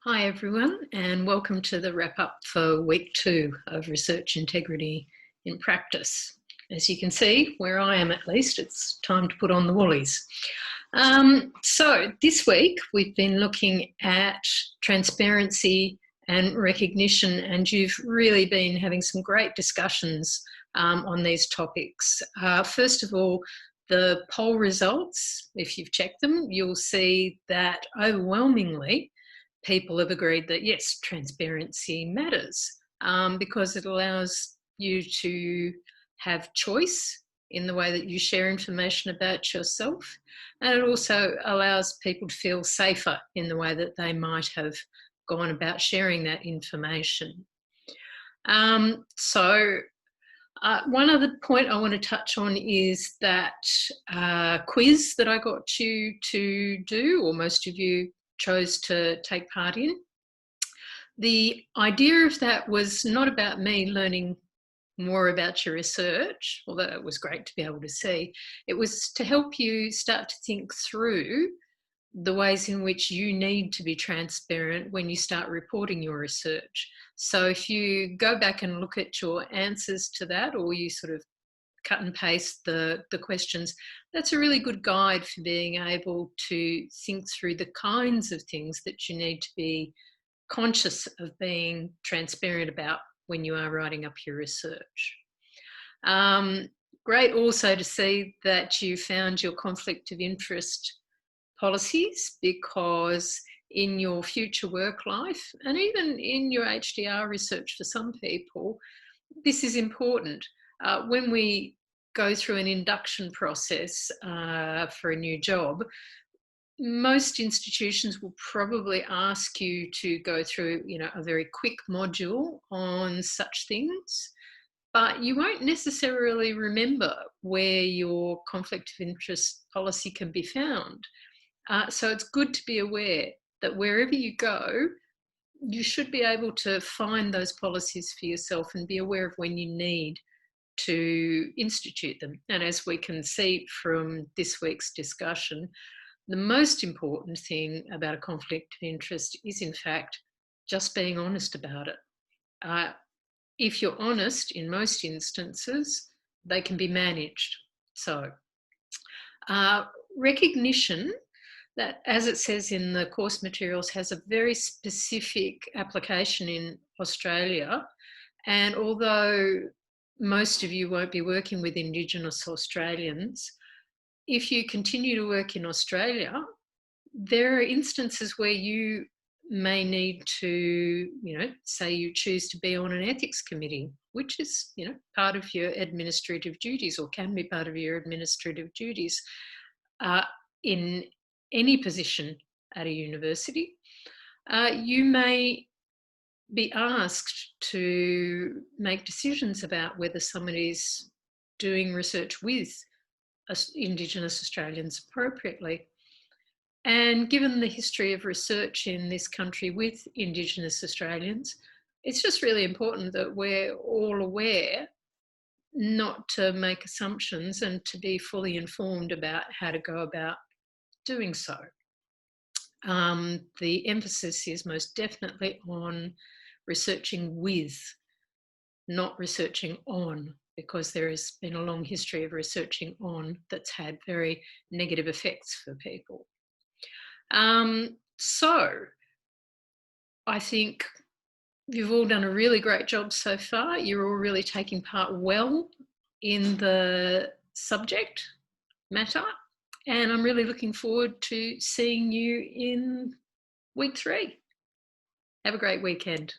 Hi everyone, and welcome to the wrap up for week 2 of Research Integrity in Practice. As you can see, where I am at least, it's time to put on the woolies. So this week we've been looking at transparency and recognition, and you've really been having some great discussions on these topics. First of all, the poll results, if you've checked them, you'll see that overwhelmingly people have agreed that yes, transparency matters because it allows you to have choice in the way that you share information about yourself, and it also allows people to feel safer in the way that they might have gone about sharing that information. One other point I want to touch on is that quiz that I got you to do, or most of you chose to take part in. The idea of that was not about me learning more about your research, although it was great to be able to see. It was to help you start to think through the ways in which you need to be transparent when you start reporting your research. So if you go back and look at your answers to that, or you sort of cut and paste the questions, that's a really good guide for being able to think through the kinds of things that you need to be conscious of being transparent about when you are writing up your research. Great also to see that you found your conflict of interest policies, because in your future work life, and even in your HDR research for some people, this is important. When we go through an induction process for a new job, most institutions will probably ask you to go through, a very quick module on such things, but you won't necessarily remember where your conflict of interest policy can be found. So it's good to be aware that wherever you go, you should be able to find those policies for yourself and be aware of when you need to institute them. And as we can see from this week's discussion, the most important thing about a conflict of interest is, in fact, just being honest about it. If you're honest, in most instances, they can be managed. So, recognition that, as it says in the course materials, has a very specific application in Australia. And although most of you won't be working with Indigenous Australians, if you continue to work in Australia, there are instances where you may need to, say you choose to be on an ethics committee, which is, part of your administrative duties, or can be part of your administrative duties in any position at a university. You may be asked to make decisions about whether somebody is doing research with Indigenous Australians appropriately. And given the history of research in this country with Indigenous Australians, it's just really important that we're all aware not to make assumptions and to be fully informed about how to go about doing so. The emphasis is most definitely on researching with, not researching on, because there has been a long history of researching on that's had very negative effects for people. So I think you've all done a really great job so far. You're all really taking part well in the subject matter, and I'm really looking forward to seeing you in week 3. Have a great weekend.